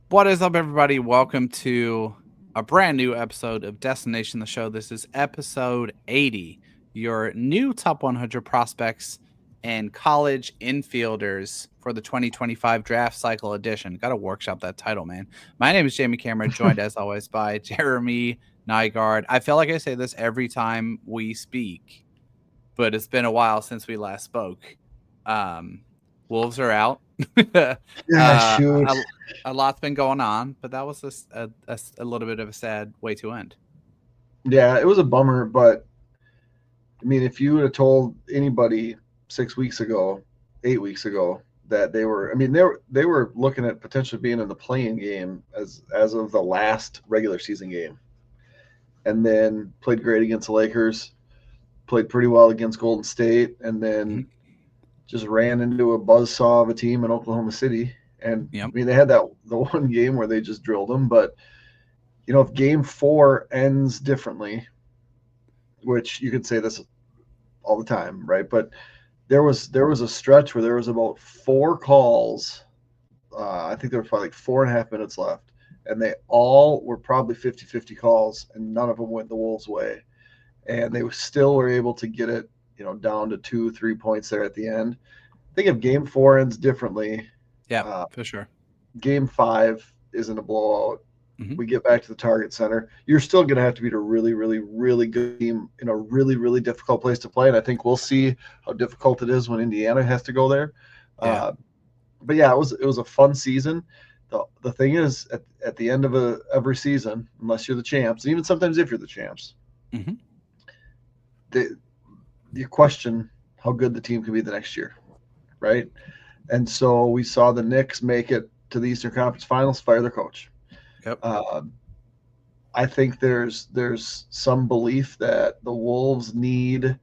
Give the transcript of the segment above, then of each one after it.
What is up, everybody? Welcome to a brand new episode of Destination the Show. This is episode 80, your new top 100 prospects and college infielders for the 2025 draft cycle edition. Got to workshop that title, man. My name is Jamie Cameron, joined as always by Jeremy Nygaard. I feel like I say this every time we speak, but it's been a while since we last spoke. Um, Wolves are out. Yeah, shoot. A lot's been going on, but that was a little bit of a sad way to end. Yeah, it was a bummer, but I mean, if you would have told anybody 6 weeks ago, 8 weeks ago, that they were looking at potentially being in the playing game as of the last regular season game, and then played great against the Lakers, played pretty well against Golden State, and then Mhm. just ran into a buzzsaw of a team in Oklahoma City. And Yep. I mean, they had the one game where they just drilled them, but if Game 4 ends differently, which you could say this all the time, right? But there was a stretch where there was about four calls. I think there was probably like 4.5 minutes left, and they all were probably 50-50 calls, and none of them went the Wolves' way. And they still were able to get it, down to 2-3 points there at the end. I think if Game 4 ends differently, Yeah, uh, for sure. Game 5 isn't a blowout. Hmm. We get back to the Target Center. You're still going to have to beat a really, really, really good team in a really, really difficult place to play. And I think we'll see how difficult it is when Indiana has to go there. Yeah. But yeah, it was a fun season. The thing is, at the end of every season, unless you're the champs, and even sometimes if you're the champs, Hmm. they, you question how good the team can be the next year, right? And so we saw the Knicks make it to the Eastern Conference Finals, fire their coach. Yep. Uh, I think there's some belief that the Wolves need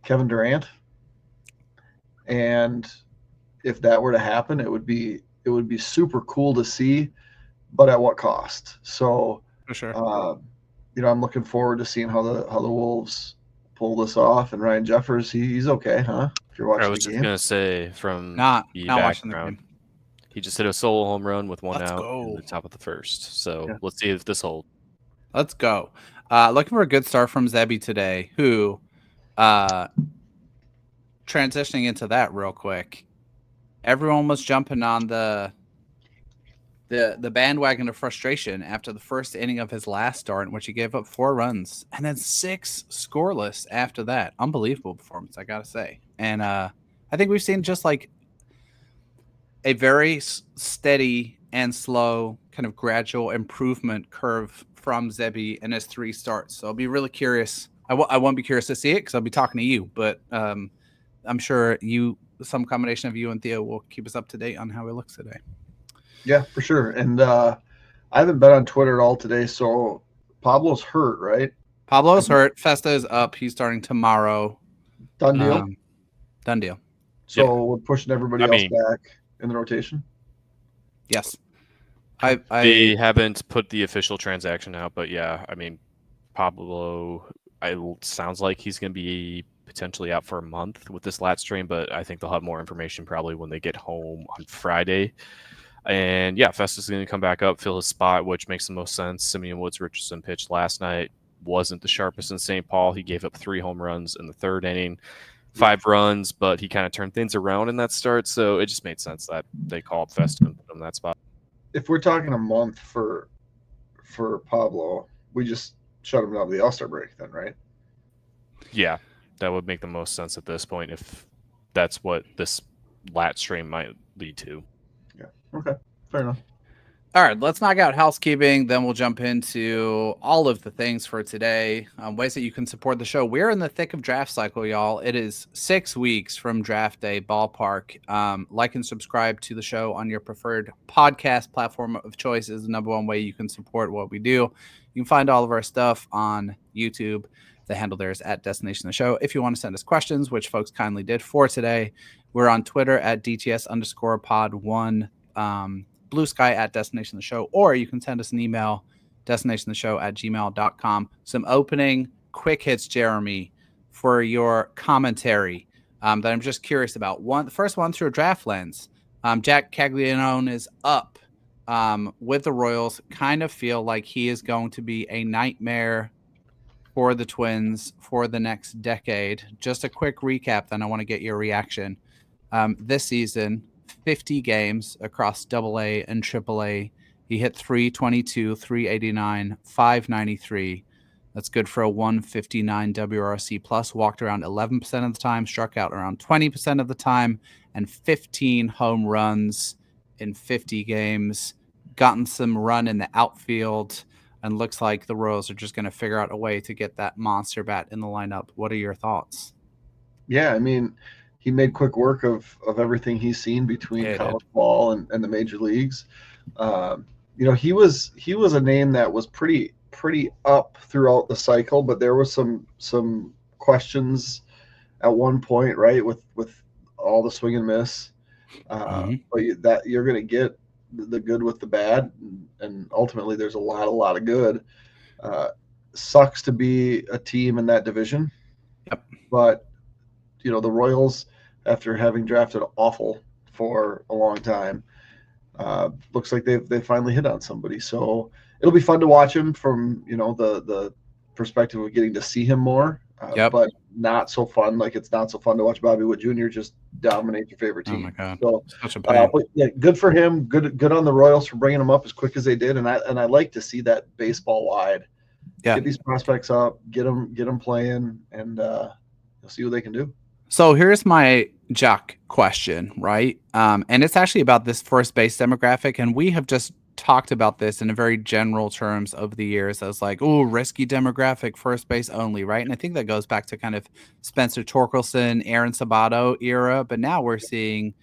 Kevin Durant, and if that were to happen, it would be super cool to see, but at what cost? So, For sure. uh, I'm looking forward to seeing how the Wolves pull this off. And Ryan Jeffers, he's okay, huh? If you're I watching was the just game, gonna say from the Not watching the background, game. he just hit a solo home run with one Let's out in go. the top of the first. So yeah, let's see if this holds. Let's go. Looking for a good start from Zebby today, who uh transitioning into that real quick. Everyone was jumping on the bandwagon of frustration after the first inning of his last start, in which he gave up 4 runs and then 6 scoreless after that. Unbelievable performance, I gotta say. And I think we've seen just like a very steady and slow, kind of gradual improvement curve from Zebi in his 3 starts. So I'll be really curious. I won't be curious to see it because I'll be talking to you, but I'm sure some combination of you and Theo will keep us up to date on how he looks today. yeah, for sure. And I haven't been on Twitter at all today, so Pablo's hurt, right? Pablo's hurt. Festa is up. He's starting tomorrow. Done deal. Done deal. Yeah, So we're pushing everybody I else mean, back in the rotation. Yes. I they haven't put the official transaction out, but yeah, I mean, Pablo, sounds like he's gonna be potentially out for a month with this lat strain, but I think they'll have more information probably when they get home on Friday. And yeah, Festus is going to come back up, fill his spot, which makes the most sense. Simeon Woods Richardson pitched last night, wasn't the sharpest in St. Paul. He gave up 3 home runs in the third inning, 5 runs, but he kind of turned things around in that start. So it just made sense that they called Festus and put him in that spot. If we're talking a month for Pablo, we just shut him down to the All Star break, then, right? Yeah, that would make the most sense at this point if that's what this lat strain might lead to. Yeah. Okay. Fair enough. All right, let's knock out housekeeping. Then we'll jump into all of the things for today. Ways that you can support the show. We're in the thick of draft cycle, y'all. It is 6 weeks from draft day ballpark. Like and subscribe to the show on your preferred podcast platform of choice is the number one way you can support what we do. You can find all of our stuff on YouTube. The handle there is at Destination the Show. If you want to send us questions, which folks kindly did for today, we're on Twitter at DTS_pod1. Blue Sky at Destination the Show, or you can send us an email, destinationtheshow@gmail.com. Some opening quick hits, Jeremy, for your commentary that I'm just curious about. The first one through a draft lens. Jack Caglianone is up with the Royals, kind of feel like he is going to be a nightmare for the Twins for the next decade. Just a quick recap, then I want to get your reaction. This season, 50 games across AA and AAA. He hit 322, 389, 593. That's good for a 159 WRC plus. Walked around 11% of the time, struck out around 20% of the time, and 15 home runs in 50 games. Gotten some run in the outfield, and looks like the Royals are just going to figure out a way to get that monster bat in the lineup. What are your thoughts? Yeah, I mean, he made quick work of everything he's seen between college ball and the major leagues. He was a name that was pretty up throughout the cycle, but there was some questions at one point, right, with all the swing and miss. But that you're going to get the good with the bad, and ultimately there's a lot of good. Sucks to be a team in that division. Yep. But the Royals, after having drafted awful for a long time, looks like they finally hit on somebody. So it'll be fun to watch him from the perspective of getting to see him more. But not so fun. Like, it's not so fun to watch Bobby Wood Jr. just dominate your favorite team. Oh my God! So, such a pain. but yeah, good for him. Good on the Royals for bringing him up as quick as they did. And I like to see that baseball wide. Yeah. Get these prospects up, get them playing, and you'll see what they can do. So here's my Jack question, right? And it's actually about this first base demographic, and we have just talked about this in a very general terms over the years as like, oh, risky demographic, first base only, right? And I think that goes back to kind of Spencer Torkelson, Aaron Sabato era, but now we're seeing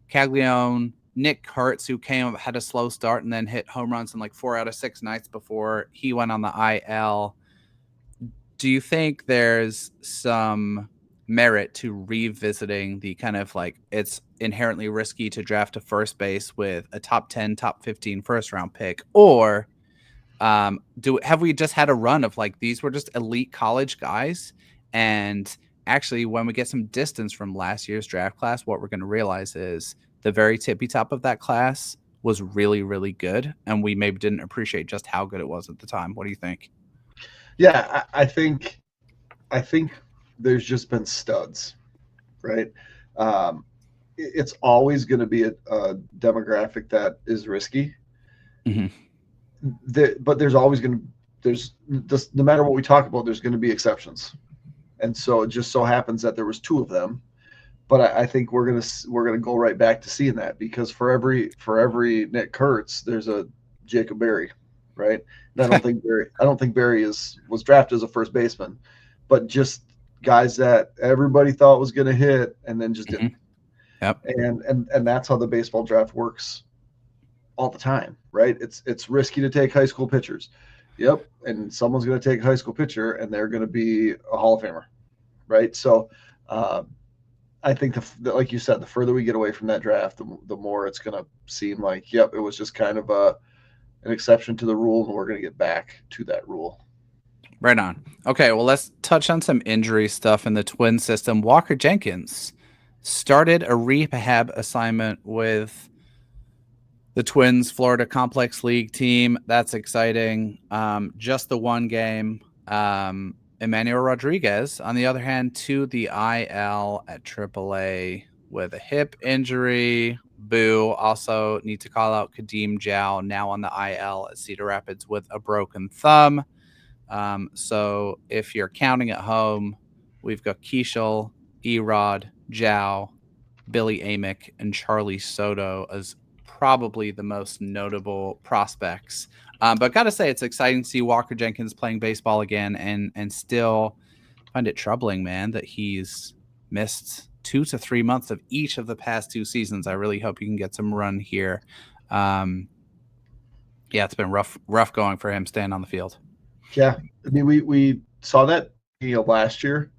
Caglione, Nick Kurtz, who had a slow start and then hit home runs in like 4 out of 6 nights before he went on the IL. Do you think there's some merit to revisiting the kind of like, it's inherently risky to draft a first base with a top 10, top 15 first round pick? Or have we just had a run of like, these were just elite college guys, and actually when we get some distance from last year's draft class, what we're going to realize is the very tippy top of that class was really, really good, and we maybe didn't appreciate just how good it was at the time. What do you think? Yeah, I think there's just been studs, right? It's always going to be a demographic that is risky. Mm-hmm. But there's always going to, no matter what we talk about, there's going to be exceptions. And so it just so happens that there was 2 of them. But I think we're gonna go right back to seeing that, because for every Nick Kurtz, there's a Jacob Berry, right? And I don't think Berry was drafted as a first baseman, but just guys that everybody thought was going to hit and then just didn't. Yep. And that's how the baseball draft works all the time, right? It's risky to take high school pitchers. Yep. And someone's going to take a high school pitcher and they're going to be a Hall of Famer, right? So I think like you said, the further we get away from that draft, the more it's going to seem like, yep, it was just kind of an exception to the rule, and we're going to get back to that rule. Right on. Okay, well, let's touch on some injury stuff in the Twin system. Walker Jenkins started a rehab assignment with the Twins Florida Complex League team. That's exciting. Just the one game. Emmanuel Rodriguez, on the other hand, to the IL at AAA with a hip injury. Boo. Also need to call out Kadeem Jow, now on the IL at Cedar Rapids with a broken thumb. So if you're counting at home, we've got Keishel, Erod, Jow, Billy Amick, and Charlie Soto as probably the most notable prospects. But gotta say, it's exciting to see Walker Jenkins playing baseball again, and still find it troubling, man, that he's missed 2 to 3 months of each of the past 2 seasons. I really hope he can get some run here. Yeah, it's been rough going for him staying on the field. Yeah, I mean, we saw that last year,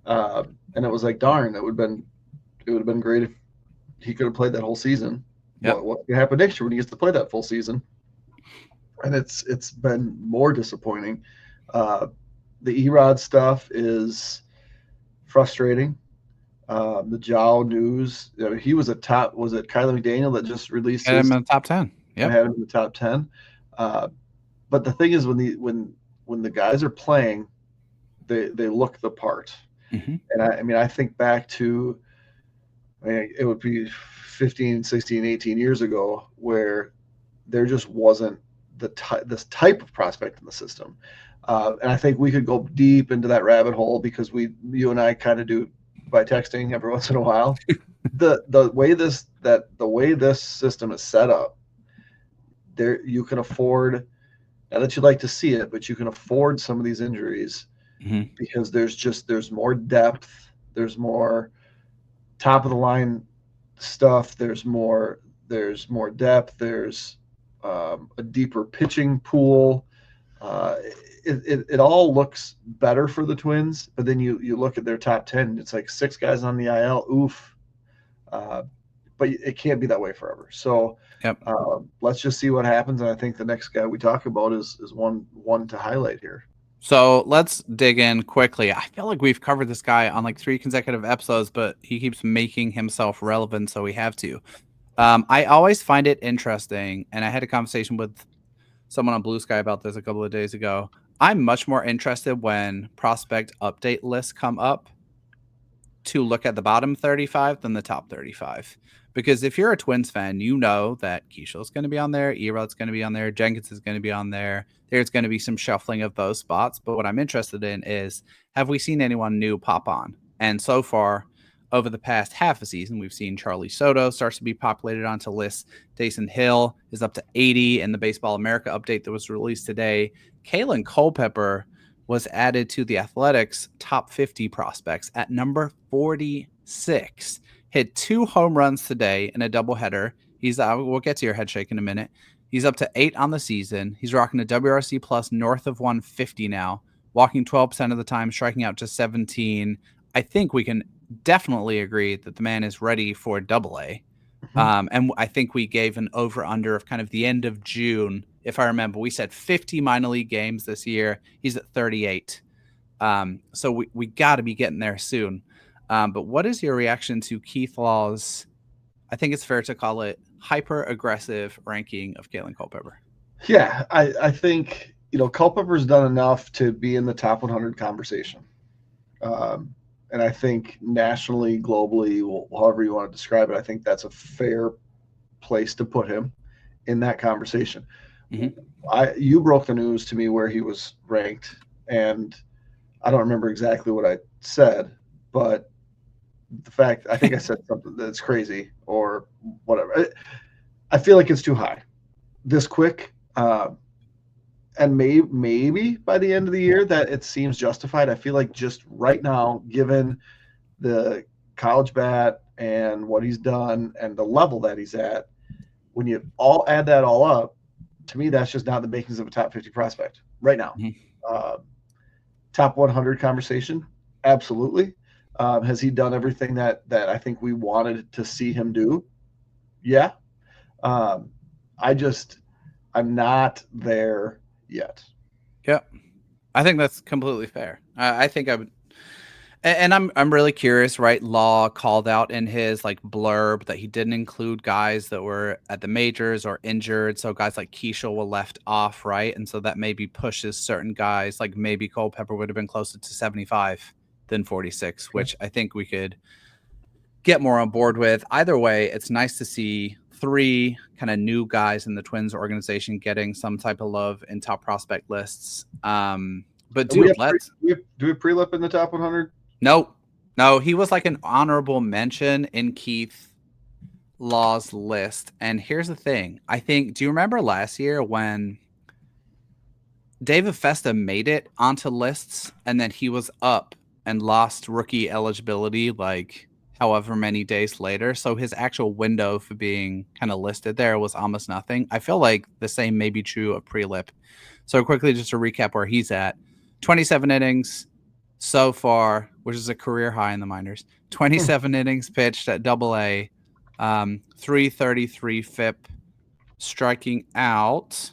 and it was like, darn, it would have been great if he could have played that whole season. Yep. What's going to happen next year when he gets to play that full season? And it's been more disappointing. The Erod stuff is frustrating. The Jow news, he was was it Kylie McDaniel that just released him in the top 10? Yep. I had him in the top 10. But the thing is, when the guys are playing, they look the part. Mm-hmm. And I mean, I think back to, I mean, it would be 15, 16, 18 years ago where there just wasn't this type of prospect in the system. And I think we could go deep into that rabbit hole because you and I kind of do by texting every once in a while. The way this system is set up, there you can afford, not that you'd like to see it, but you can afford some of these injuries because there's more depth, there's more top of the line stuff, there's more depth, there's a deeper pitching pool. It all looks better for the Twins, but then you look at their top 10, it's like 6 guys on the IL. Oof. But it can't be that way forever. So Yep. Let's just see what happens. And I think the next guy we talk about is one to highlight here. So let's dig in quickly. I feel like we've covered this guy on like 3 consecutive episodes, but he keeps making himself relevant, so we have to. I always find it interesting, and I had a conversation with someone on Blue Sky about this a couple of days ago. I'm much more interested when prospect update lists come up to look at the bottom 35 than the top 35. Because if you're a Twins fan, you know that Keishel's going to be on there, Erod's going to be on there, Jenkins is going to be on there. There's going to be some shuffling of those spots. But what I'm interested in is, have we seen anyone new pop on? And so far, over the past half a season, we've seen Charlie Soto starts to be populated onto lists. Dayson Hill is up to 80 in the Baseball America update that was released today. Kalen Culpepper was added to the Athletics top 50 prospects at number 46. Hit 2 home runs today in a doubleheader. He's we'll get to your head shake in a minute. He's up to 8 on the season. He's rocking a WRC plus north of 150 now, walking 12% of the time, striking out just 17. I think we can definitely agree that the man is ready for AA. And I think we gave an over-under of kind of the end of June. If I remember, we said 50 minor league games this year. He's at 38. So we got to be getting there soon. But what is your reaction to Keith Law's, I think it's fair to call it, hyper-aggressive ranking of Kalen Culpepper? Yeah, I think, Culpepper's done enough to be in the top 100 conversation. And I think nationally, globally, however you want to describe it, I think that's a fair place to put him in that conversation. Mm-hmm. You broke the news to me where he was ranked, and I don't remember exactly what I said, but the fact, I think I said something that's crazy or whatever. I feel like it's too high this quick. And maybe by the end of the year that it seems justified. I feel like just right now, given the college bat and what he's done and the level that he's at, when you add that all up, to me, that's just not the makings of a top 50 prospect right now. Mm-hmm. Top 100 conversation, absolutely. Has he done everything that I think we wanted to see him do? Yeah. I'm not there yet. Yeah, I think that's completely fair. I think I would, and I'm really curious, right? Law called out in his like blurb that he didn't include guys that were at the majors or injured, so guys like Keishel were left off, right? And so that maybe pushes certain guys, like maybe Culpepper would have been closer to 75 than 46, which I think we could get more on board with. Either way, it's nice to see 3 kind of new guys in the Twins organization getting some type of love in top prospect lists. But dude, do we pre-lip in the top 100? No, he was like an honorable mention in Keith Law's list. And here's the thing. I think, do you remember last year when David Festa made it onto lists and then he was up and lost rookie eligibility like however many days later? So his actual window for being kind of listed there was almost nothing. I feel like the same may be true of Prelip. So quickly, just to recap where he's at: 27 innings so far, which is a career high in the minors. 27 innings pitched at AA, 333 FIP, striking out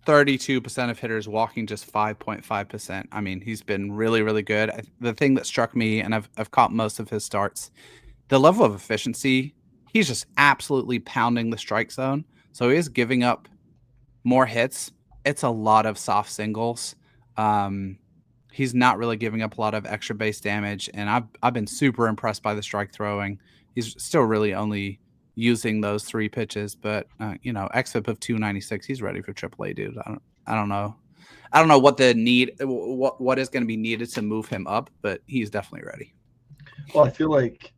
32% of hitters, walking just 5.5%. I mean, he's been really, really good. The thing that struck me, and I've caught most of his starts, the level of efficiency he's just absolutely pounding the strike zone. So he is giving up more hits. It's a lot of soft singles. He's not really giving up a lot of extra base damage, and I've been super impressed by the strike throwing. He's still really only using those 3 pitches, but xFIP of 296, he's ready for AAA, dude. I don't know. I don't know what what is going to be needed to move him up, but he's definitely ready. Well, I feel like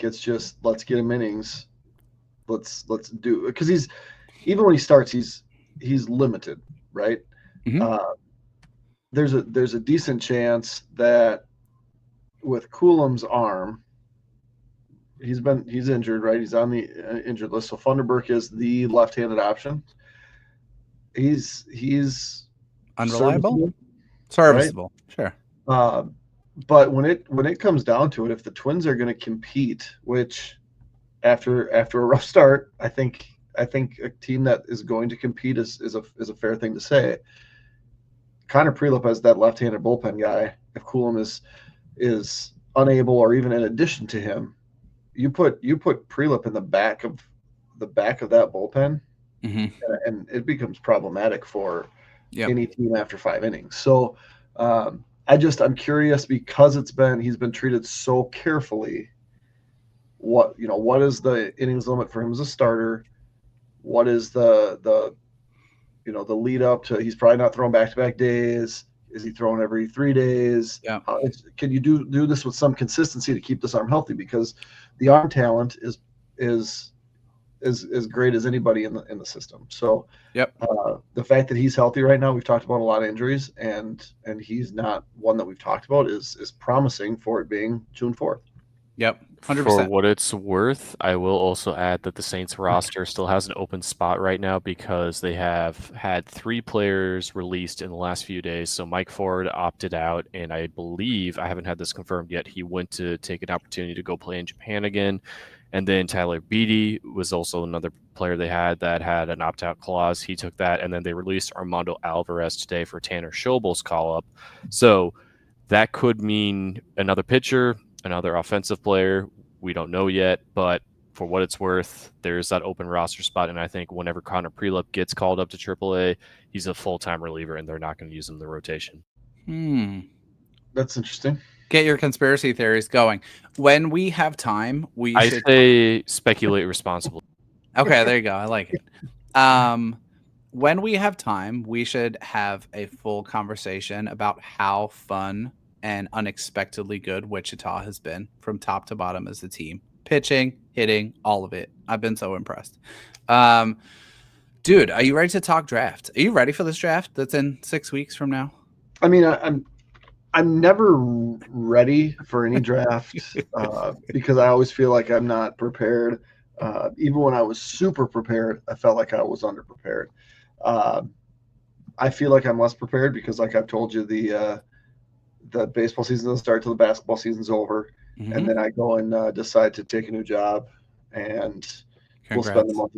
it's just let's get him innings. Let's do, because he's, even when he starts, he's limited, right? Mhm. There's a decent chance that with Coulom's arm, he's injured, right? He's on the injured list. So Funderburk is the left-handed option. He's Unreliable, serviceable, right? Sure. But when it comes down to it, if the Twins are going to compete, which after a rough start, I think a team that is going to compete is a fair thing to say. Connor Prelip as that left-handed bullpen guy, if Coulomb is unable, or even in addition to him, you put Prelip in the back of that bullpen, and it becomes problematic for any team after 5 innings. So I'm curious, because he's been treated so carefully. What is the innings limit for him as a starter? What is the lead up to, he's probably not throwing back-to-back days. Is he throwing every 3 days? Yeah. Can you do this with some consistency to keep this arm healthy? Because the arm talent is as great as anybody in the system. So the fact that he's healthy right now, we've talked about a lot of injuries, and he's not one that we've talked about, is promising for it being June 4th. Yep. 100%. For what it's worth, I will also add that the Saints roster still has an open spot right now because they have had 3 players released in the last few days. So Mike Ford opted out, and I believe, I haven't had this confirmed yet, he went to take an opportunity to go play in Japan again. And then Tyler Beatty was also another player they had an opt-out clause. He took that, and then they released Armando Alvarez today for Tanner Schobel's call-up. So that could mean another pitcher, another offensive player. We don't know yet, but for what it's worth, there's that open roster spot, and I think whenever Connor Prelip gets called up to AAA, he's a full-time reliever, and they're not going to use him in the rotation. That's interesting. Get your conspiracy theories going. When we have time, I say speculate responsibly. Okay, there you go. I like it. When we have time, we should have a full conversation about how fun and unexpectedly good Wichita has been from top to bottom as a team. Pitching, hitting, all of it. I've been so impressed. Dude, are you ready to talk draft? Are you ready for this draft that's in 6 weeks from now? I mean, I'm never ready for any draft because I always feel like I'm not prepared. Even when I was super prepared, I felt like I was underprepared. I feel like I'm less prepared because, like I've told you, the baseball season doesn't start till the basketball season's over, and then I go and decide to take a new job, and we'll spend the month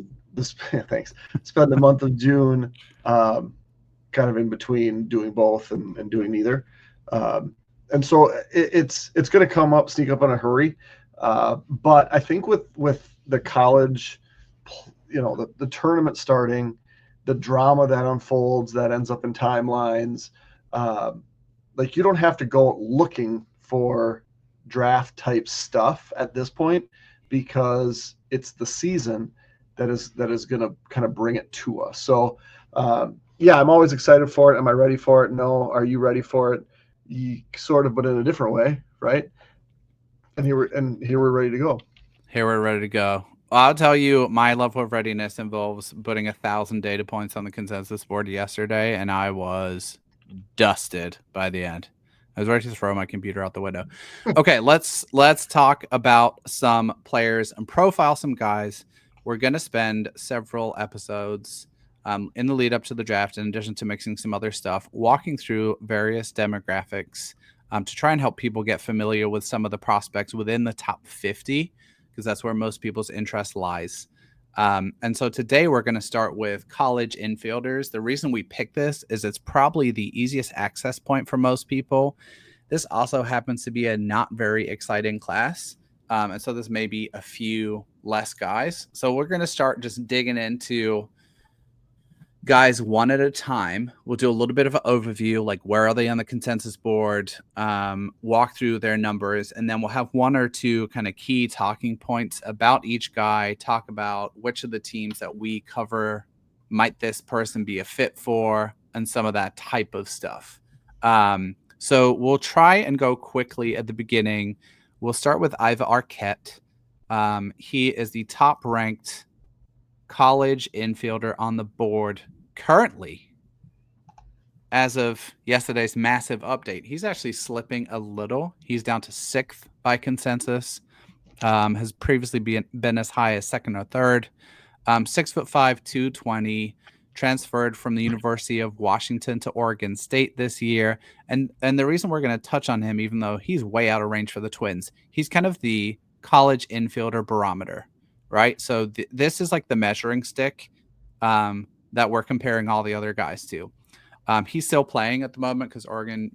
spend the month of June kind of in between doing both and doing neither. And so it's going to sneak up in a hurry. But I think with the college, the tournament starting, the drama that unfolds that ends up in timelines, like, you don't have to go looking for draft type stuff at this point, because it's the season that is going to kind of bring it to us. So yeah, I'm always excited for it. Am I ready for it? No. Are you ready for it? Sort of, but in a different way, right? And here we're ready to go. Here we're ready to go. I'll tell you, my level of readiness involves putting 1,000 data points on the consensus board yesterday, and I was dusted by the end. I was ready to throw my computer out the window. Okay, let's talk about some players and profile some guys. We're going to spend several episodes in the lead up to the draft, in addition to mixing some other stuff, walking through various demographics to try and help people get familiar with some of the prospects within the top 50, because that's where most people's interest lies. And so today we're going to start with college infielders. The reason we picked this is it's probably the easiest access point for most people. This also happens to be a not very exciting class. And so this may be a few less guys. So we're going to start just digging into guys one at a time. We'll do a little bit of an overview, like where are they on the consensus board, walk through their numbers, and then we'll have one or two kind of key talking points about each guy, talk about which of the teams that we cover might this person be a fit for, and some of that type of stuff. So we'll try and go quickly at the beginning. We'll start with Iva Arquette. He is the top ranked college infielder on the board currently. As of yesterday's massive update, he's actually slipping a little. He's down to 6th by consensus. Has previously been as high as 2nd or 3rd. 6'5", 220, transferred from the University of Washington to Oregon State this year. And the reason we're going to touch on him, even though he's way out of range for the Twins, he's kind of the college infielder barometer, right? So this is like the measuring stick that we're comparing all the other guys to. He's still playing at the moment because Oregon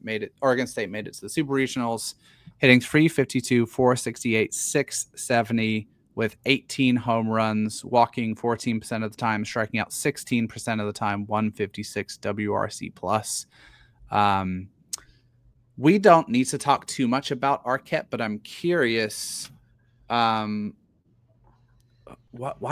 State made it to the Super Regionals, hitting 352, 468, 670 with 18 home runs, walking 14% of the time, striking out 16% of the time, 156 WRC plus. We don't need to talk too much about Arquette, but I'm curious. Why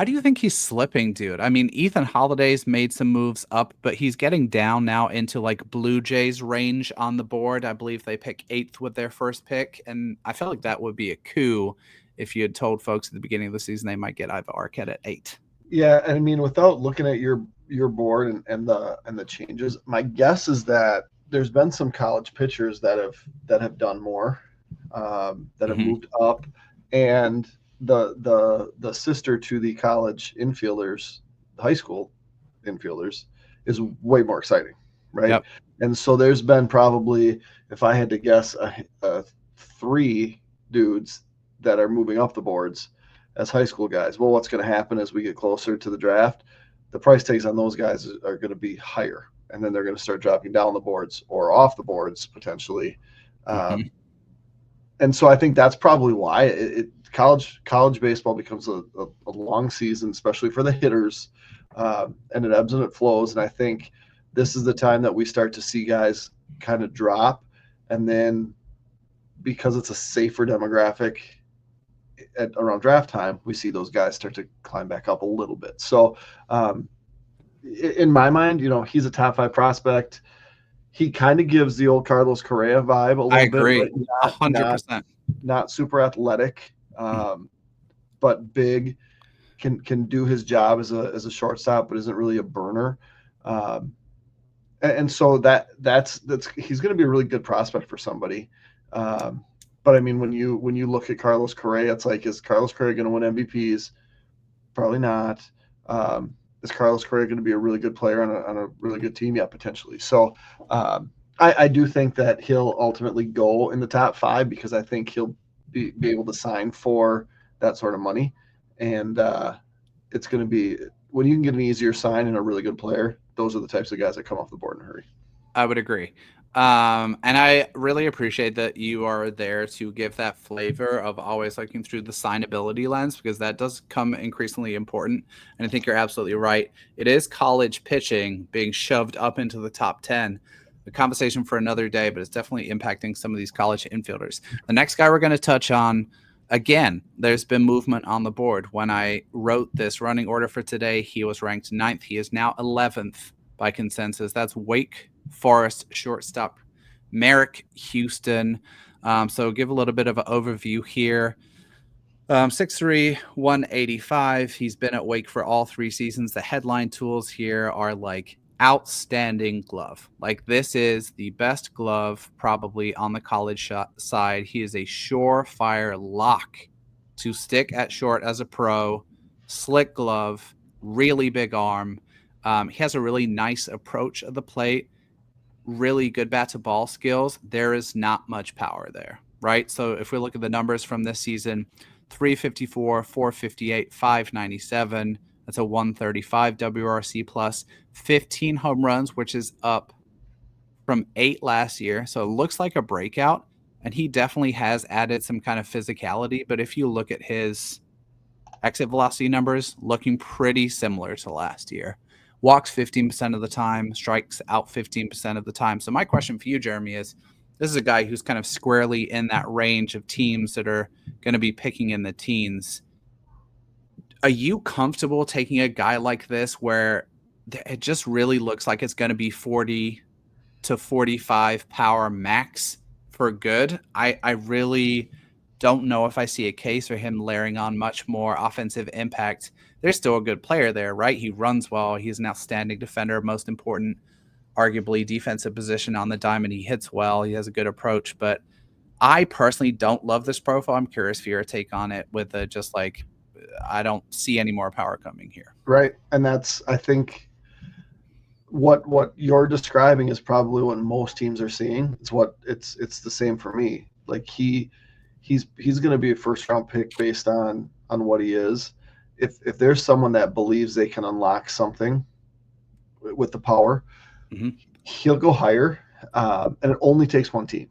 do you think he's slipping, dude? I mean, Ethan Holiday's made some moves up, but he's getting down now into like Blue Jays range on the board. I believe they pick 8th with their first pick, and I felt like that would be a coup if you had told folks at the beginning of the season they might get Iva Arquette at 8. Yeah, and I mean, without looking at your board and the changes, my guess is that there's been some college pitchers that have done more, that have moved up, and the sister to the college infielders, the high school infielders, is way more exciting, right? Yep. And so there's been probably, if I had to guess, 3 dudes that are moving up the boards as high school guys. Well, what's going to happen as we get closer to the draft? The price tags on those guys are going to be higher, and then they're going to start dropping down the boards or off the boards potentially. And so I think that's probably why college baseball becomes a long season, especially for the hitters, and it ebbs and it flows. And I think this is the time that we start to see guys kind of drop, and then because it's a safer demographic around draft time, we see those guys start to climb back up a little bit. So in my mind, he's a top 5 prospect. He kind of gives the old Carlos Correa vibe a little bit. I agree, bit, 100%. Not super athletic, but big, can do his job as a shortstop, but isn't really a burner. And so that's he's going to be a really good prospect for somebody. But I mean, when you look at Carlos Correa, it's like, is Carlos Correa going to win MVPs? Probably not. Is Carlos Correa going to be a really good player on a really good team? Yeah, potentially. So I do think that he'll ultimately go in the top 5 because I think he'll be able to sign for that sort of money. And it's going to be, when you can get an easier sign and a really good player, those are the types of guys that come off the board in a hurry. I would agree. And I really appreciate that you are there to give that flavor of always looking through the signability lens, because that does come increasingly important. And I think you're absolutely right. It is college pitching being shoved up into the top 10. The conversation for another day, but it's definitely impacting some of these college infielders. The next guy we're going to touch on, again, there's been movement on the board. When I wrote this running order for today, he was ranked 9th. He is now 11th by consensus. That's Wake Forest shortstop Merrick Houston. So give a little bit of an overview here. 6'3", 185. He's been at Wake for all 3 seasons. The headline tools here are like outstanding glove. Like, this is the best glove probably on the college side. He is a surefire lock to stick at short as a pro. Slick glove, really big arm. He has a really nice approach of the plate, really good bat to ball skills. There is not much power there, right? So if we look at the numbers from this season, 354, 458, 597, that's a 135 WRC plus, 15 home runs, which is up from 8 last year. So it looks like a breakout. and he definitely has added some kind of physicality. But if you look at his exit velocity numbers, looking pretty similar to last year. Walks 15% of the time, strikes out 15% of the time. So my question for you, Jeremy, is this is a guy who's kind of squarely in that range of teams that are going to be picking in the teens. Are you comfortable taking a guy like this where it just really looks like it's going to be 40 to 45 power max for good? I really don't know if I see a case for him layering on much more offensive impact. There's still a good player there, right? He runs well. He's an outstanding defender. Most important, arguably, defensive position on the diamond. He hits well. He has a good approach. But I personally don't love this profile. I'm curious for your take on it with just like, I don't see any more power coming here. Right. And that's, I think, what you're describing is probably what most teams are seeing. It's the same for me. Like he's going to be a first round pick based on what he is. If there's someone that believes they can unlock something with the power, he'll go higher. And it only takes one team.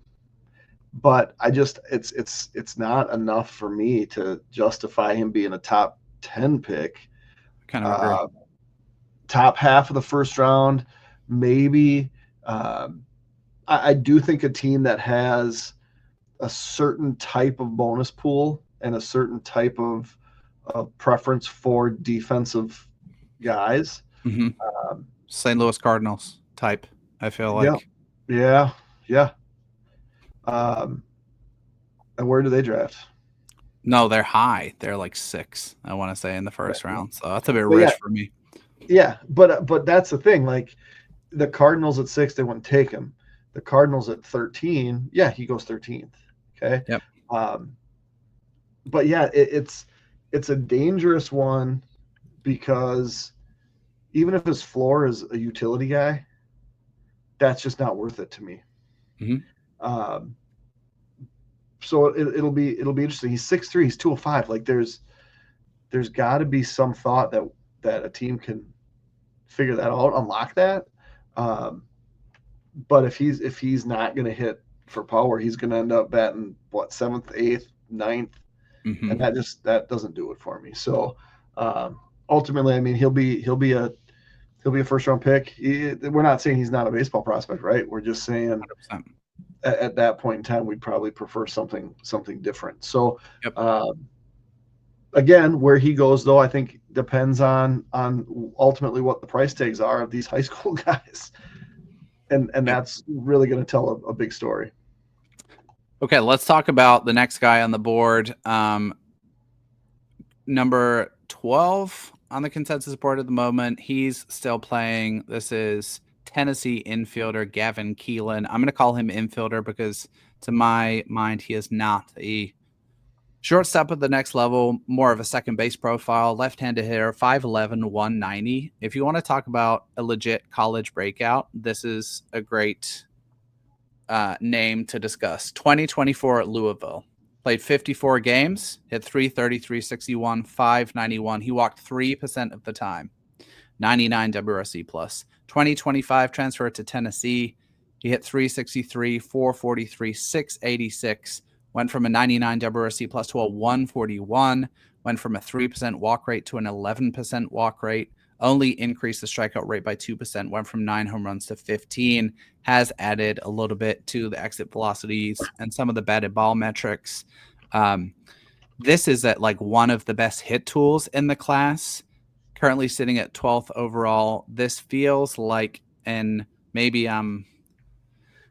But it's not enough for me to justify him being a top 10 pick. Kind of agree. Top half of the first round, maybe. I do think a team that has a certain type of bonus pool and a certain type of preference for defensive guys. St. Louis Cardinals type, I feel like. Yeah. And where do they draft? No, they're high. They're like 6, I want to say, in the first round. So that's a bit rich for me. Yeah, but that's the thing. Like the Cardinals at 6, they wouldn't take him. The Cardinals at 13, yeah, he goes 13th. Okay. Yep. But yeah, it's a dangerous one because even if his floor is a utility guy, that's just not worth it to me. So it'll be interesting. He's 6'3", he's 205. Like there's got to be some thought that a team can figure that out, unlock that. But if he's not going to hit for power, he's going to end up batting 7th, 8th, 9th, and that doesn't do it for me. So ultimately, I mean, he'll be a first round pick. We're not saying he's not a baseball prospect, right? We're just saying 100%. At that point in time, we'd probably prefer something different. So, again, where he goes, though, I think depends on ultimately what the price tags are of these high school guys, and that's really going to tell a big story. Okay, let's talk about the next guy on the board. Number 12 on the consensus board at the moment. He's still playing. This is Tennessee infielder Gavin Keelan. I'm going to call him infielder because to my mind, he is not a shortstop at the next level, more of a second base profile, left-handed hitter, 5'11", 190. If you want to talk about a legit college breakout, this is a great name to discuss. 2024 at Louisville. Played 54 games, hit 330, 361, 591. He walked 3% of the time. 99 WRC plus. 2025 transferred to Tennessee. He hit 363, 443, 686. Went from a 99 WRC plus to a 141. Went from a 3% walk rate to an 11% walk rate. Only increased the strikeout rate by 2%. Went from 9 home runs to 15. Has added a little bit to the exit velocities and some of the batted ball metrics. This is at like one of the best hit tools in the class. Currently sitting at 12th overall. This feels like, and maybe I'm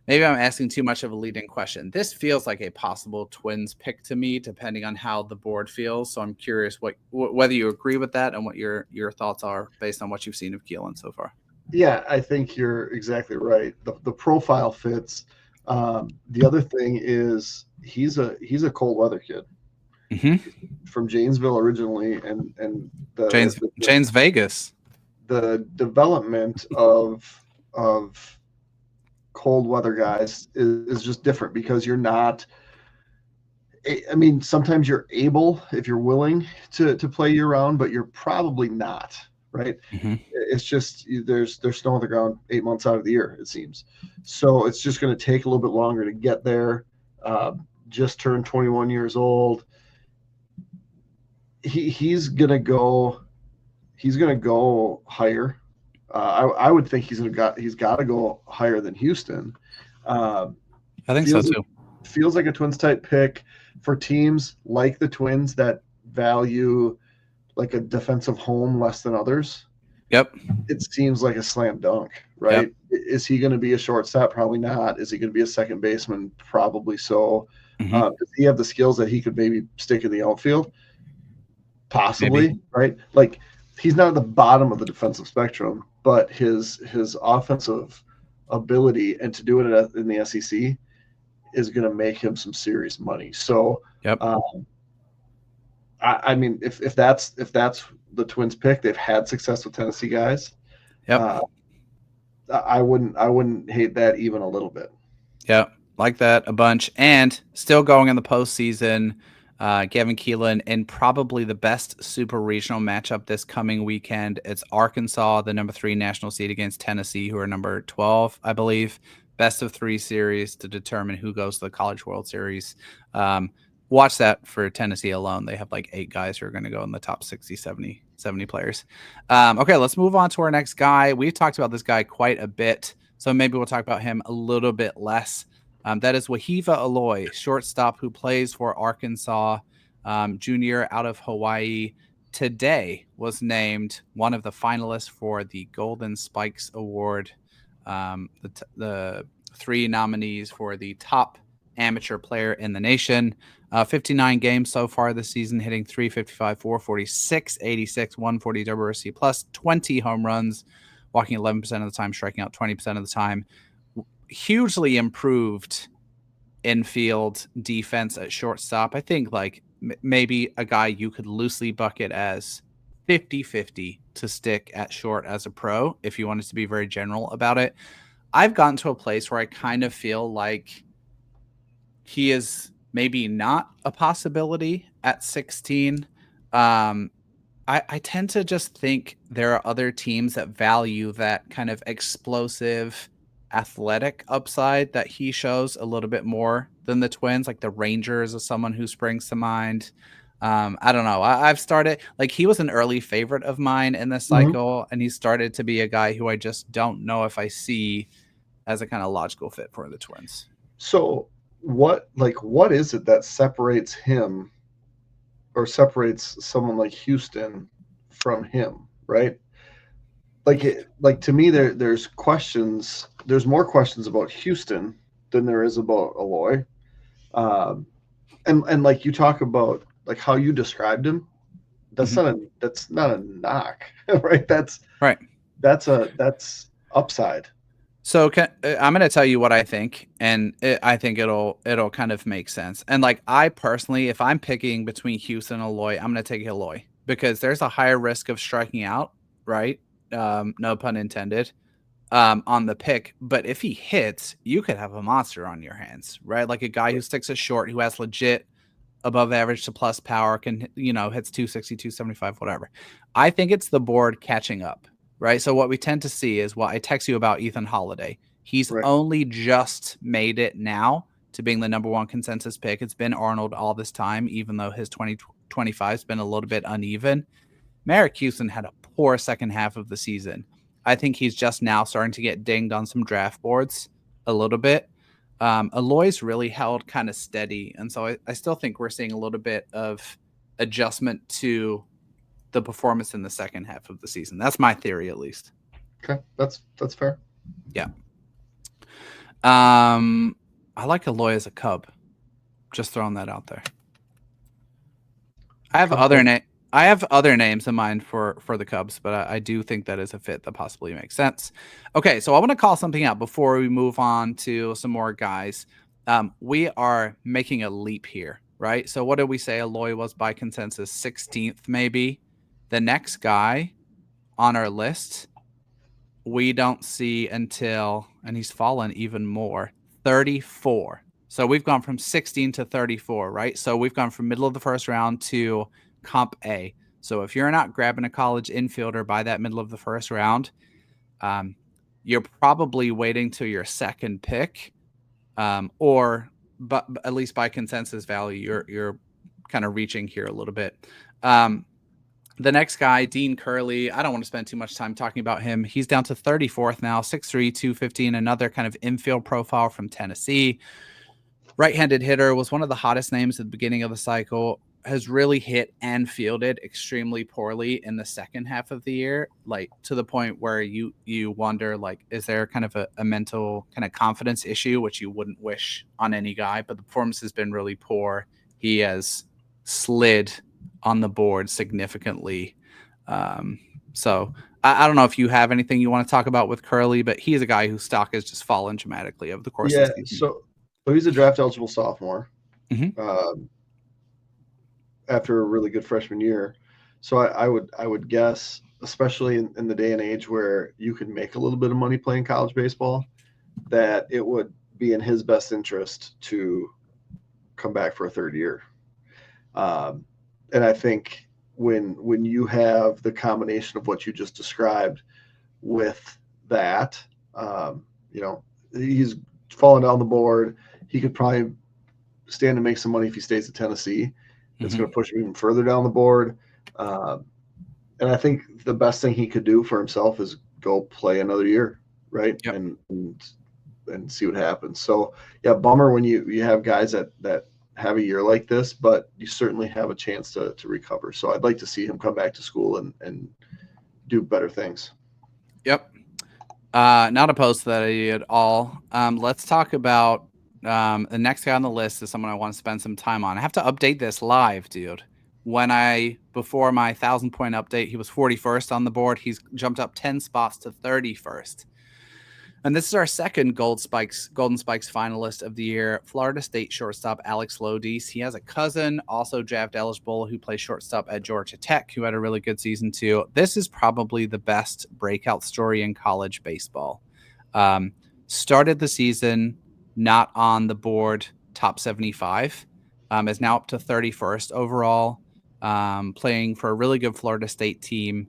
asking too much of a leading question. This feels like a possible Twins pick to me, depending on how the board feels. So I'm curious whether you agree with that and what your thoughts are based on what you've seen of Keelan so far. Yeah, I think you're exactly right. The profile fits. The other thing is he's a cold weather kid. From Janesville originally, and Janes Vegas. The development of cold weather guys is just different because you're not. I mean, sometimes you're able if you're willing to play year round, but you're probably not, right? It's just there's snow on the ground 8 months out of the year, it seems. So it's just going to take a little bit longer to get there. just turned 21 years old. He's gonna go higher. I would think he's got to go higher than Houston. I think so too. Feels like a Twins type pick for teams like the Twins that value like a defensive home less than others. Yep. It seems like a slam dunk, right? Yep. Is he going to be a shortstop? Probably not. Is he going to be a second baseman? Probably so. Mm-hmm. Does he have the skills that he could maybe stick in the outfield? Possibly, right? Like he's not at the bottom of the defensive spectrum, but his offensive ability and to do it in the SEC is going to make him some serious money. So, yep. I mean, if that's the Twins pick, they've had success with Tennessee guys. Yep. I wouldn't hate that even a little bit. Yep, like that a bunch. And still going in the postseason, Gavin Keelan in probably the best super regional matchup this coming weekend. It's Arkansas, the number 3 national seed, against Tennessee, who are number 12, I believe. Best of 3 series to determine who goes to the College World Series. Watch that for Tennessee alone. They have like 8 guys who are going to go in the top 60, 70 players. Okay, let's move on to our next guy. We've talked about this guy quite a bit, so maybe we'll talk about him a little bit less. That is Wahiva Aloy, shortstop who plays for Arkansas, junior out of Hawaii. Today was named one of the finalists for the Golden Spikes Award. The 3 nominees for the top amateur player in the nation. 59 games so far this season, hitting .355, 446, 86, 140 WRC plus, 20 home runs, walking 11% of the time, striking out 20% of the time. Hugely improved infield defense at shortstop. I think like maybe a guy you could loosely bucket as 50-50 to stick at short as a pro if you wanted to be very general about it. I've gotten to a place where I kind of feel like he is maybe not a possibility at 16. I tend to just think there are other teams that value that kind of explosive athletic upside that he shows a little bit more than the Twins. Like the Rangers is someone who springs to mind. I don't know. I've started like he was an early favorite of mine in this cycle, and he started to be a guy who I just don't know if I see as a kind of logical fit for the Twins. So what is it that separates him or separates someone like Houston from him, right? Like to me, there's questions. There's more questions about Houston than there is about Aloy. And like you talk about like how you described him, that's not a knock, right? That's upside. So I'm going to tell you what I think, and I think it'll kind of make sense. And like I personally, if I'm picking between Houston and Aloy, I'm going to take Aloy because there's a higher risk of striking out, right? No pun intended, on the pick. But if he hits, you could have a monster on your hands, right? Like a guy who sticks a short, who has legit above average to plus power, can, hits 260, 275, whatever. I think it's the board catching up. Right. So what we tend to see is what I text you about Ethan Holiday. He's only just made it now to being the number 1 consensus pick. It's been Arnold all this time, even though his 2025 has been a little bit uneven. Merrick Houston had a poor second half of the season. I think he's just now starting to get dinged on some draft boards a little bit. Aloy's really held kind of steady. And so I still think we're seeing a little bit of adjustment to the performance in the second half of the season. That's my theory, at least. Okay, that's fair. Yeah. I like Aloy as a Cub. Just throwing that out there. I have other names in mind for the Cubs, but I do think that is a fit that possibly makes sense. Okay, so I want to call something out before we move on to some more guys. We are making a leap here, right? So what did we say Aloy was by consensus? 16th, maybe. The next guy on our list, we don't see until, and he's fallen even more, 34. So we've gone from 16 to 34, right? So we've gone from middle of the first round to Comp A. So if you're not grabbing a college infielder by that middle of the first round, you're probably waiting till your second pick, or but at least by consensus value, you're kind of reaching here a little bit. The next guy, Dean Curley, I don't want to spend too much time talking about him. He's down to 34th now, 6'3", 215, another kind of infield profile from Tennessee. Right-handed hitter, was one of the hottest names at the beginning of the cycle, has really hit and fielded extremely poorly in the second half of the year, like to the point where you wonder, like, is there kind of a mental kind of confidence issue, which you wouldn't wish on any guy, but the performance has been really poor. He has slid on the board significantly. So I don't know if you have anything you want to talk about with Curley, but he's a guy whose stock has just fallen dramatically over the course of the season. So he's a draft eligible sophomore Mhm. After a really good freshman year. So I would guess, especially in the day and age where you can make a little bit of money playing college baseball, that it would be in his best interest to come back for a third year. And I think when you have the combination of what you just described with that, he's fallen down the board. He could probably stand to make some money if he stays at Tennessee. It's going to push him even further down the board. And I think the best thing he could do for himself is go play another year, right? Yep. And see what happens. So, yeah, bummer when you have guys that have a year like this, but you certainly have a chance to recover. So I'd like to see him come back to school and do better things. Yep. Not opposed to that idea at all. Let's talk about the next guy on the list is someone I want to spend some time on. I have to update this live, dude. Before my 1,000-point update, he was 41st on the board. He's jumped up 10 spots to 31st. And this is our second Golden Spikes finalist of the year, Florida State shortstop Alex Lodis. He has a cousin, also draft eligible, who plays shortstop at Georgia Tech, who had a really good season too. This is probably the best breakout story in college baseball. Started the season not on the board, top 75, is now up to 31st overall, playing for a really good Florida State team.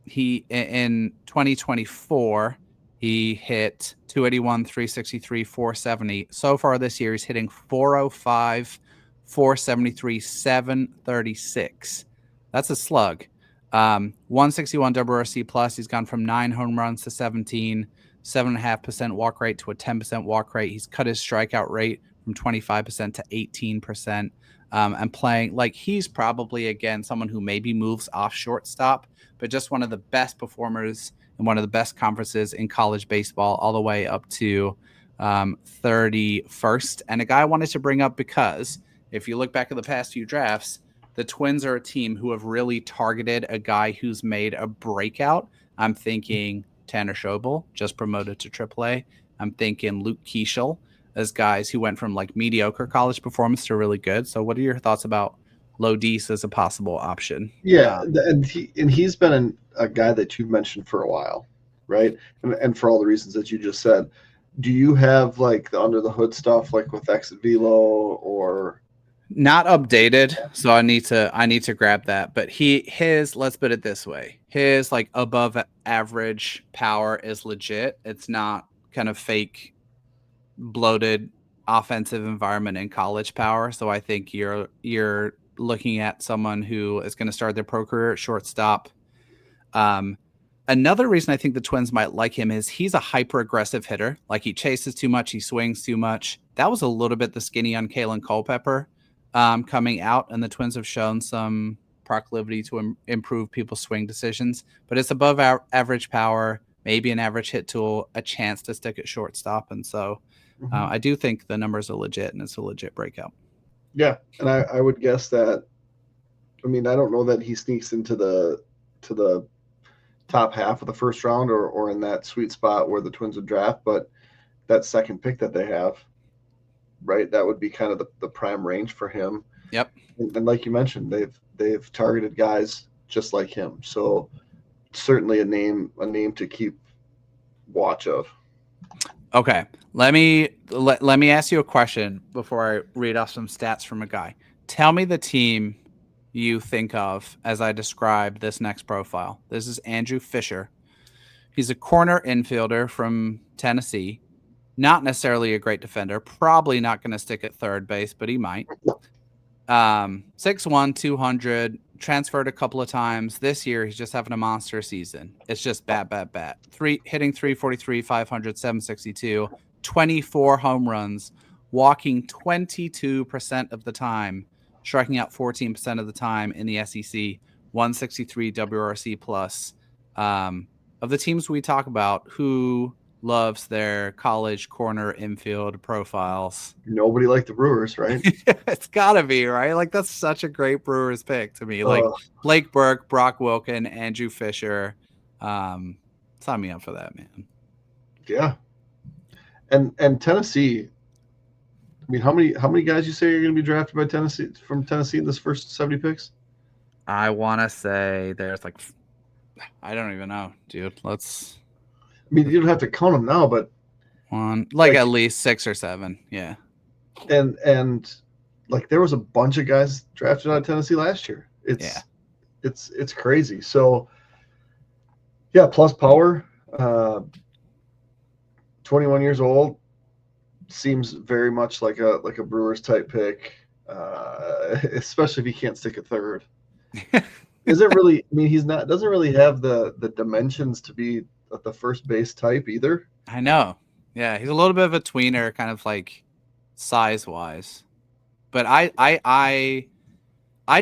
He in 2024. He hit 281, 363, 470. So far this year, he's hitting 405, 473, 736. That's a slug. 161 WRC plus. He's gone from 9 home runs to 17, 7.5% walk rate to a 10% walk rate. He's cut his strikeout rate from 25% to 18%. And playing like he's probably, again, someone who maybe moves off shortstop, but just one of the best performers in one of the best conferences in college baseball, all the way up to 31st. And a guy I wanted to bring up because if you look back at the past few drafts, the Twins are a team who have really targeted a guy who's made a breakout. I'm thinking Tanner Schobel, just promoted to AAA. I'm thinking Luke Keeschel as guys who went from like mediocre college performance to really good. So what are your thoughts about Lodis as a possible option? Yeah, and he's been a guy that you've mentioned for a while, right? And for all the reasons that you just said. Do you have like the under the hood stuff, like with exit velo or? Not updated, so I need to grab that. But let's put it this way: his like above average power is legit. It's not kind of fake, bloated offensive environment in college power. So I think you're looking at someone who is going to start their pro career at shortstop. Another reason I think the Twins might like him is he's a hyper aggressive hitter. Like he chases too much, he swings too much. That was a little bit the skinny on Kalen Culpepper coming out, and the Twins have shown some proclivity to improve people's swing decisions. But it's above average power, maybe an average hit tool, a chance to stick at shortstop, and so I do think the numbers are legit, and it's a legit breakout. Yeah, and I would guess that. I mean, I don't know that he sneaks into the top half of the first round or in that sweet spot where the Twins would draft, but that second pick that they have, right, that would be kind of the prime range for him. Yep. And like you mentioned, they've targeted guys just like him, so certainly a name to keep watch of. Okay, let me ask you a question before I read off some stats from a guy. Tell me the team you think of as I describe this next profile. This is Andrew Fisher. He's a corner infielder from Tennessee. Not necessarily a great defender. Probably not going to stick at third base, but he might. 6'1", 200, transferred a couple of times. This year, he's just having a monster season. It's just bat. Hitting 343, 500, 762, 24 home runs, walking 22% of the time, striking out 14% of the time in the SEC, 163 WRC plus. Of the teams we talk about, who loves their college corner infield profiles? Nobody liked the Brewers, right? It's gotta be, right? Like, that's such a great Brewers pick to me. Like Blake Burke, Brock Wilken, Andrew Fisher. Sign me up for that, man. Yeah. And Tennessee, I mean, how many guys you say are going to be drafted by Tennessee in this first 70 picks? I want to say there's like, I don't even know, dude. I mean, you don't have to count them now, but at least 6 or 7. Yeah. And like there was a bunch of guys drafted out of Tennessee last year. It's crazy. So yeah, plus power, 21 years old, seems very much like a Brewers type pick, especially if he can't stick at third. Is it really? I mean, doesn't really have the dimensions to be the first base type either. I know. Yeah, he's a little bit of a tweener, kind of like size wise, but I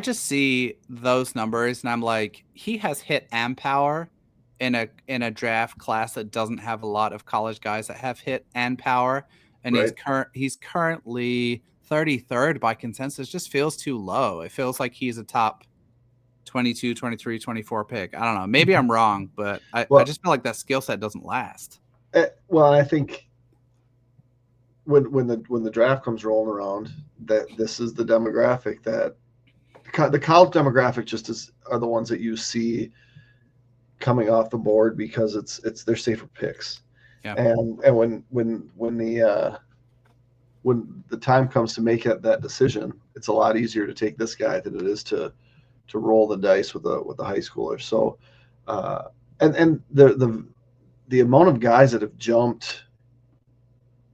just see those numbers and I'm like, he has hit and power in a draft class that doesn't have a lot of college guys that have hit and power, and right. he's currently 33rd by consensus. Just feels too low. It feels like he's a top 22, 23, 24 pick. I don't know. Maybe I'm wrong, but I just feel like that skill set doesn't last. Well, I think when the draft comes rolling around, that this is the demographic that the college demographic are the ones that you see coming off the board because it's their safer picks. Yeah. And when the time comes to make that decision, it's a lot easier to take this guy than it is to roll the dice with a high schooler. So, and the amount of guys that have jumped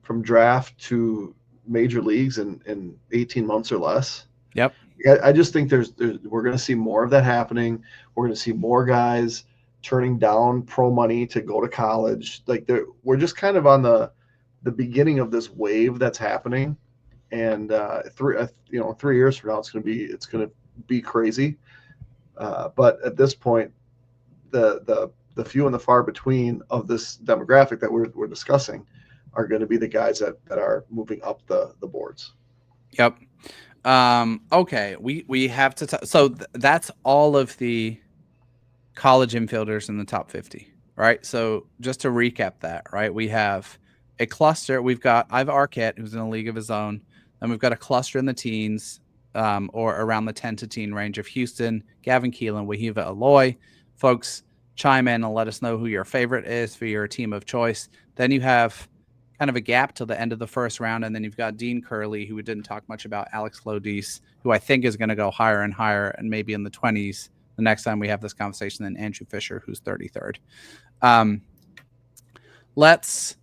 from draft to major leagues in 18 months or less. Yep. I just think we're going to see more of that happening. We're going to see more guys turning down pro money to go to college. Like we're just kind of on the beginning of this wave that's happening. And 3 years from now, it's going to be crazy. But at this point, the few and the far between of this demographic that we're discussing are going to be the guys that are moving up the boards. Yep. Okay. We have to so that's all of the college infielders in the top 50, right? So just to recap that, right? We have a cluster. I have Arquette, who's in a league of his own. And we've got a cluster in the teens, or around the 10 to teen range of Houston, Gavin Keelan, Wahiva Aloy. Folks, chime in and let us know who your favorite is for your team of choice. Then you have kind of a gap till the end of the first round, and then you've got Dean Curley, who we didn't talk much about, Alex Lodis, who I think is going to go higher and higher, and maybe in the 20s the next time we have this conversation, then Andrew Fisher, who's 33rd. Let's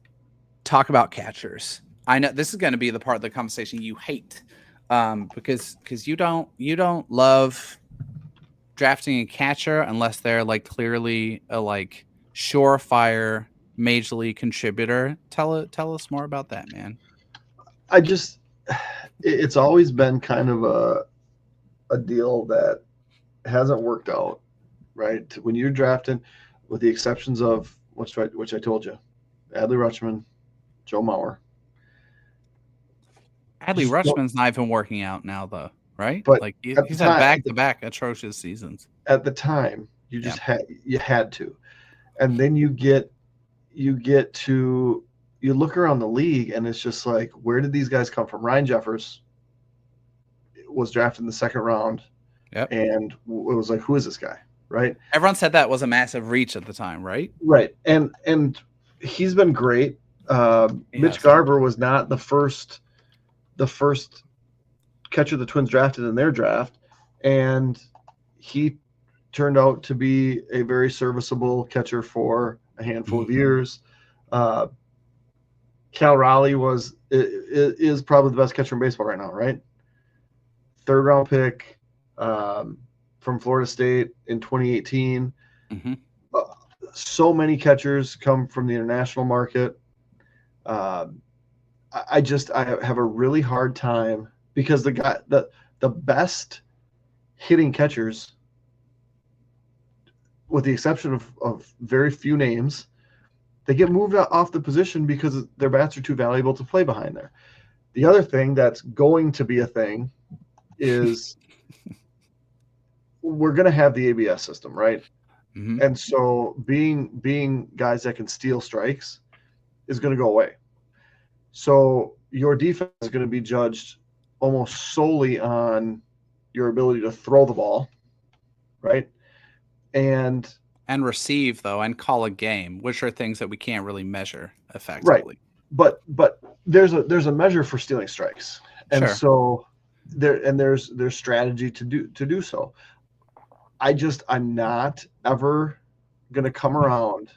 talk about catchers. I know this is going to be the part of the conversation you hate, because you don't love drafting a catcher unless they're like clearly a like surefire major league contributor. Tell us more about that, man. It's always been kind of a deal that hasn't worked out, right? When you're drafting, with the exceptions of which I told you, Adley Rutschman, Joe Mauer. Adley Rutschman's not even working out now, though, right? But like he's had back-to-back atrocious seasons. At the time, you just had to, and then you look around the league, and it's just like, where did these guys come from? Ryan Jeffers was drafted in the second round. Yep. And it was like, who is this guy, right? Everyone said that was a massive reach at the time, right? Right, and he's been great. Mitch Garver was not the first catcher the Twins drafted in their draft, and he turned out to be a very serviceable catcher for a handful of years. Cal Raleigh is probably the best catcher in baseball right now, right? 3rd round pick from Florida State in 2018. Mm-hmm. So many catchers come from the international market. I have a really hard time because the best hitting catchers, with the exception of very few names, they get moved off the position because their bats are too valuable to play behind there. The other thing that's going to be a thing is we're going to have the ABS system, right? Mm-hmm. And so being guys that can steal strikes is going to go away. So your defense is going to be judged almost solely on your ability to throw the ball, right? And receive, though, and call a game, which are things that we can't really measure effectively. Right. But there's a measure for stealing strikes. And Sure. so there's strategy to do so. I'm not ever going to come around.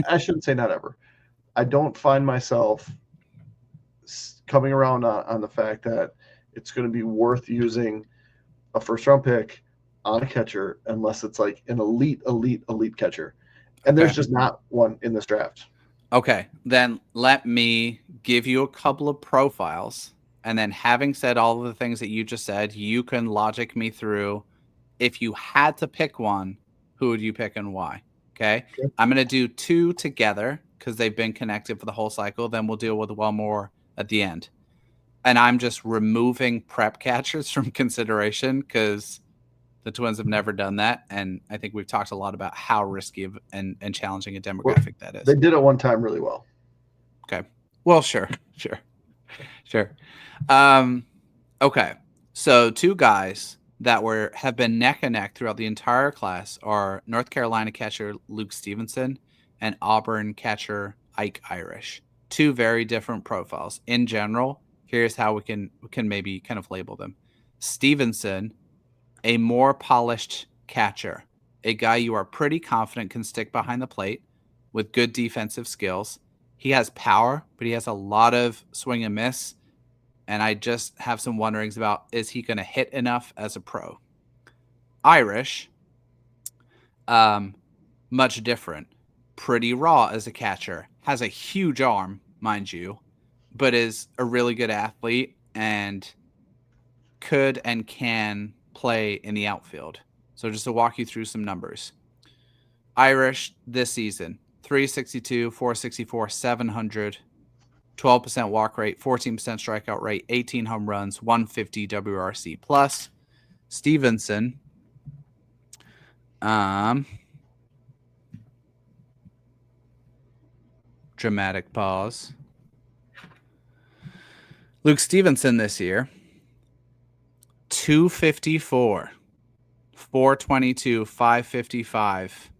I shouldn't say not ever. I don't find myself coming around on the fact that it's going to be worth using a 1st round pick on a catcher unless it's like an elite catcher. And there's just not one in this draft. Okay, then let me give you a couple of profiles. And then having said all of the things that you just said, you can logic me through. If you had to pick one, who would you pick and why? Okay. I'm going to do 2 together because they've been connected for the whole cycle. Then we'll deal with one more at the end. And I'm just removing prep catchers from consideration because the Twins have never done that. And I think we've talked a lot about how risky and challenging a demographic that is. They did it one time really well. Okay. Well, sure. Okay. So 2 guys that have been neck and neck throughout the entire class are North Carolina catcher Luke Stevenson and Auburn catcher Ike Irish. 2 very different profiles. In general, here's how we can maybe kind of label them. Stevenson, a more polished catcher, a guy you are pretty confident can stick behind the plate with good defensive skills. He has power, but he has a lot of swing and miss. And I just have some wonderings about, is he going to hit enough as a pro? Irish, much different. Pretty raw as a catcher. Has a huge arm, mind you, but is a really good athlete and could and can play in the outfield. So just to walk you through some numbers. Irish this season, 362, 464, 700. 12% walk rate, 14% strikeout rate, 18 home runs, 150 WRC plus. Stevenson, dramatic pause. Luke Stevenson this year, 254, 422, 555,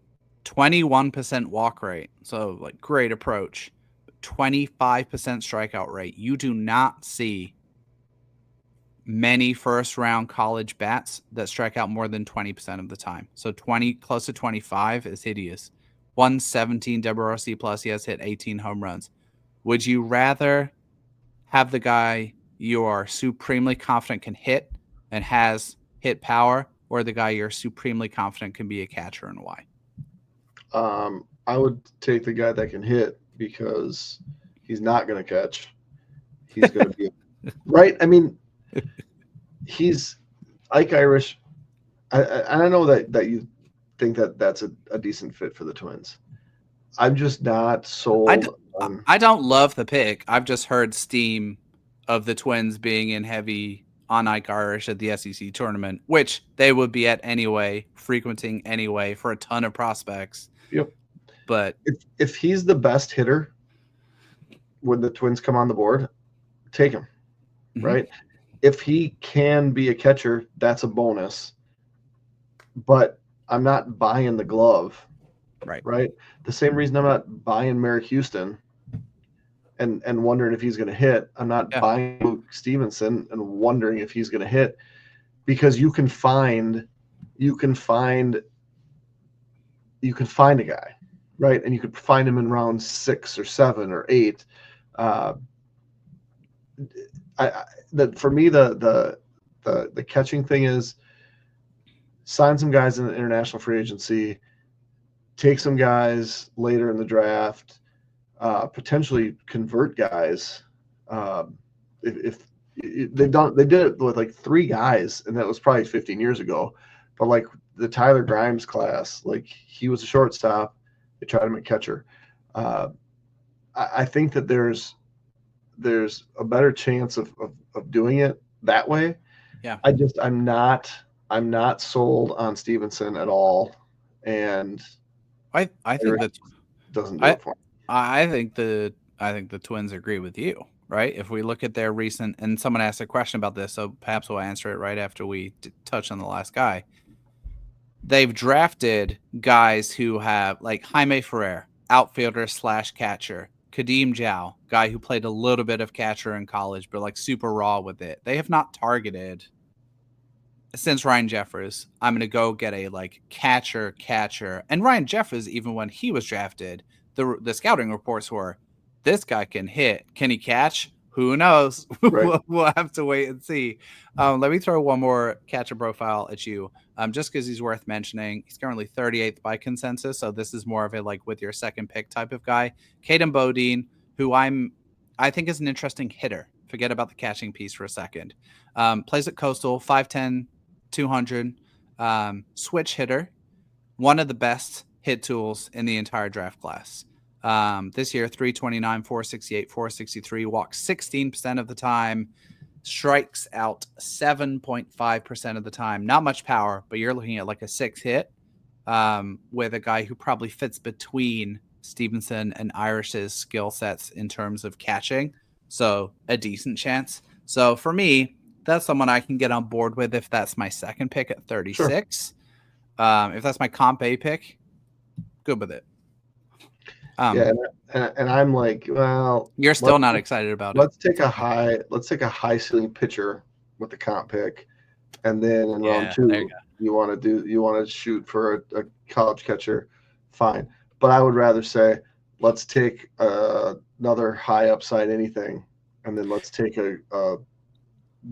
21% walk rate. So like great approach. 25% strikeout rate. You do not see many 1st-round college bats that strike out more than 20% of the time. So close to 25 is hideous. 117 WRC plus. He has hit 18 home runs. Would you rather have the guy you are supremely confident can hit and has hit power, or the guy you're supremely confident can be a catcher, and why? I would take the guy that can hit because he's not going to catch. He's going to be right. I mean, he's Ike Irish. I don't know that you think that's a decent fit for the Twins. I'm just not sold. I don't love the pick. I've just heard steam of the Twins being in heavy on Ike Irish at the SEC tournament, which they would be at anyway, frequenting anyway for a ton of prospects. Yep. But if he's the best hitter when the Twins come on the board, take him, right? If he can be a catcher, that's a bonus. But I'm not buying the glove, right? The same reason I'm not buying Merrick Houston and wondering if he's going to hit. I'm not buying Luke Stevenson and wondering if he's going to hit, because you can find a guy. Right, and you could find him in round 6 or 7 or 8. Uh, for me, the catching thing is sign some guys in the international free agency, take some guys later in the draft, potentially convert guys. If they did it with like 3 guys, and that was probably 15 years ago. But like the Tyler Grimes class, like he was a shortstop. They tried him at catcher. I think that there's a better chance of doing it that way. Yeah. I'm not sold on Stevenson at all, and I think that doesn't do it for me. I think the Twins agree with you, right? If we look at their recent, and someone asked a question about this, so perhaps we'll answer it right after we touch on the last guy. They've drafted guys who have like Jaime Ferrer, outfielder / catcher. Kadeem Jow, guy who played a little bit of catcher in college, but like super raw with it. They have not targeted since Ryan Jeffers. I'm going to go get a like catcher. And Ryan Jeffers, even when he was drafted, the scouting reports were, this guy can hit. Can he catch? Who knows? Right. We'll have to wait and see. Let me throw one more catcher profile at you, just because he's worth mentioning. He's currently 38th by consensus, so this is more of a like with your second pick type of guy. Caden Bodine, who I think is an interesting hitter. Forget about the catching piece for a second. Plays at Coastal, 5'10", 200, switch hitter, one of the best hit tools in the entire draft class. This year, 329, 468, 463, walks 16% of the time, strikes out 7.5% of the time. Not much power, but you're looking at like a 6 hit with a guy who probably fits between Stevenson and Irish's skill sets in terms of catching. So a decent chance. So for me, that's someone I can get on board with if that's my second pick at 36. Sure. If that's my comp A pick, good with it. Yeah, and I'm like, well, you're still not excited about it. Let's take a high ceiling pitcher with the comp pick, and then in round 2, you want to shoot for a college catcher, fine. But I would rather say, let's take another high upside anything, and then let's take a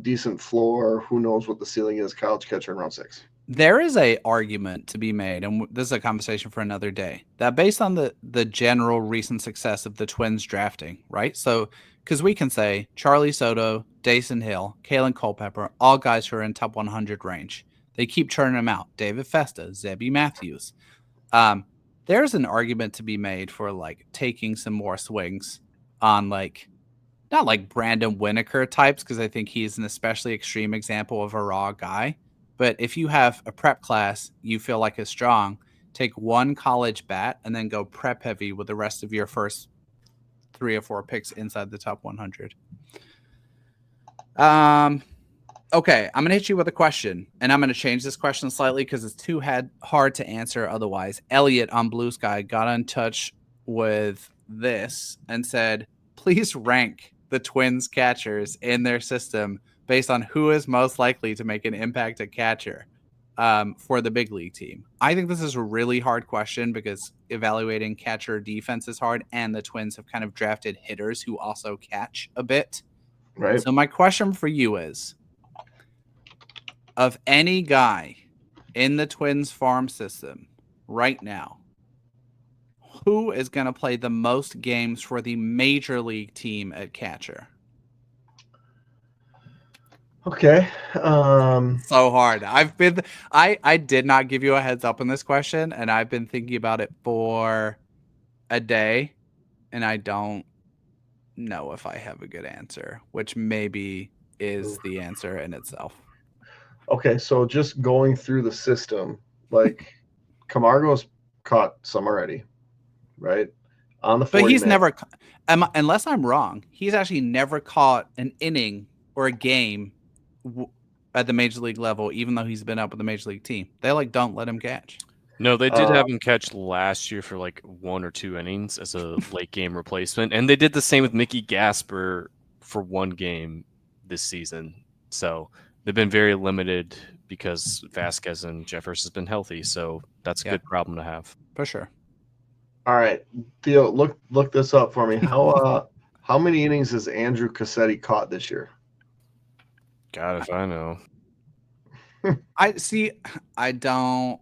decent floor. Who knows what the ceiling is? College catcher in round 6. There is a argument to be made, and this is a conversation for another day, that based on the general recent success of the Twins drafting, right? So, because we can say Charlie Soto, Dason Hill, Kalen Culpepper, all guys who are in top 100 range. They keep churning them out. David Festa, Zebby Matthews. There's an argument to be made for like taking some more swings on like, not like Brandon Winokur types, because I think he's an especially extreme example of a raw guy. But if you have a prep class you feel like is strong, take one college bat and then go prep heavy with the rest of your first 3 or 4 picks inside the top 100. Okay, I'm going to hit you with a question, and I'm going to change this question slightly because it's too hard to answer otherwise. Elliot on Blue Sky got in touch with this and said, please rank the Twins catchers in their system based on who is most likely to make an impact at catcher for the big league team. I think this is a really hard question because evaluating catcher defense is hard, and the Twins have kind of drafted hitters who also catch a bit. Right. So my question for you is, of any guy in the Twins farm system right now, who is going to play the most games for the major league team at catcher? Okay. So hard. I did not give you a heads up on this question, and I've been thinking about it for a day, and I don't know if I have a good answer, which maybe is the answer in itself. Okay, so just going through the system, like Camargo's caught some already, right? On the 40 but he's man. never, unless I'm wrong, he's actually never caught an inning or a game at the major league level, even though he's been up with the major league team. They like don't let him catch. No, they did have him catch last year for like 1 or 2 innings as a late game replacement, and they did the same with Mickey Gasper for 1 game this season. So they've been very limited because Vasquez and Jeffers has been healthy. So that's a good problem to have for sure. All right, Theo, look this up for me. How many innings has Andrew Cassetti caught this year? God, if I know. I see. I don't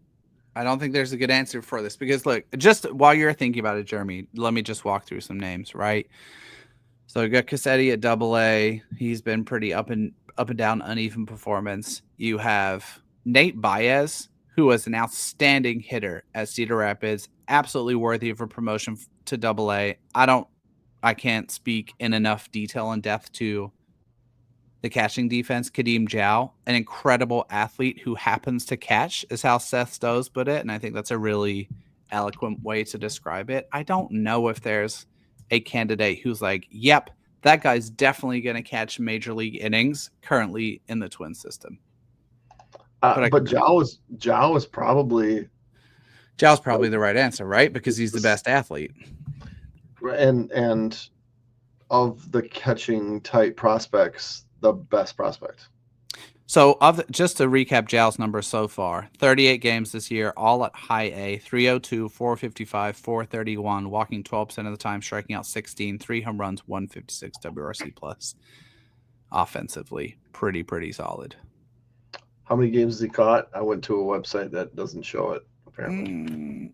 think there's a good answer for this because look, just while you're thinking about it, Jeremy, let me just walk through some names, right? So you got Cassetti at AA. He's been pretty up and down, uneven performance. You have Nate Baez, who was an outstanding hitter at Cedar Rapids, absolutely worthy of a promotion to AA. I can't speak in enough detail and depth to the catching defense. Kadeem Jow, an incredible athlete who happens to catch, is how Seth Stowes put it. And I think that's a really eloquent way to describe it. I don't know if there's a candidate who's like, yep, that guy's definitely going to catch major league innings currently in the Twin system. But Jow is probably the right answer, right? Because he's the best athlete. And of the catching type prospects, the best prospect. So just to recap Jow's numbers so far, 38 games this year, all at high A, 302, 455, 431, walking 12% of the time, striking out 16, 3 home runs, 156 WRC plus. Offensively, pretty solid. How many games has he caught? I went to a website that doesn't show it, apparently.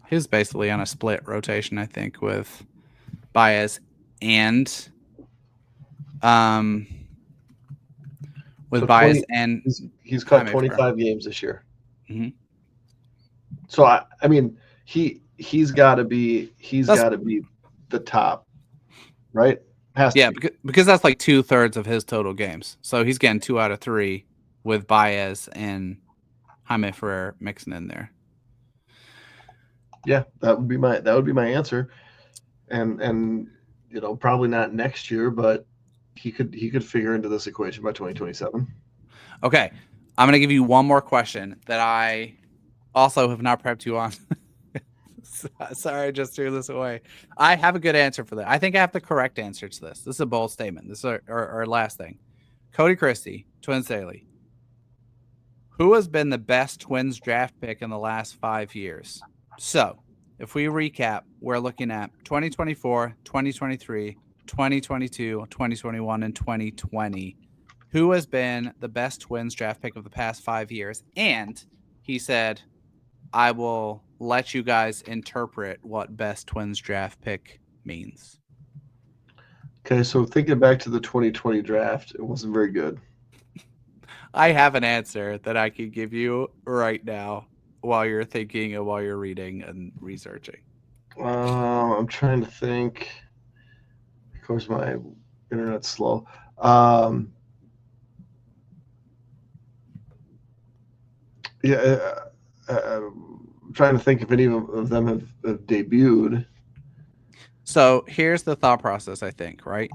He was basically on a split rotation, I think, with Baez and Baez and he's caught 25 games this year. Mm-hmm. So I mean he's got to be the top, right? Because that's like 2/3 of his total games. So he's getting 2 out of 3 with Baez and Jaime Ferrer mixing in there. Yeah, that would be my answer, and you know, probably not next year, but he could figure into this equation by 2027. Okay, I'm gonna give you one more question that I also have not prepped you on. Sorry, I just threw this away. I have a good answer for that. I think I have the correct answer to this. This is a bold statement. This is our last thing. Cody Christie, Twins Daily. Who has been the best Twins draft pick in the last 5 years? So, if we recap, we're looking at 2024, 2023, 2022, 2021, and 2020. Who has been the best Twins draft pick of the past 5 years? And he said, I will let you guys interpret what best Twins draft pick means. Okay, so thinking back to the 2020 draft, it wasn't very good. I have an answer that I can give you right now while you're thinking and while you're reading and researching. I'm trying to think. Of course, my internet's slow. I'm trying to think if any of them have debuted. So here's the thought process, I think, right?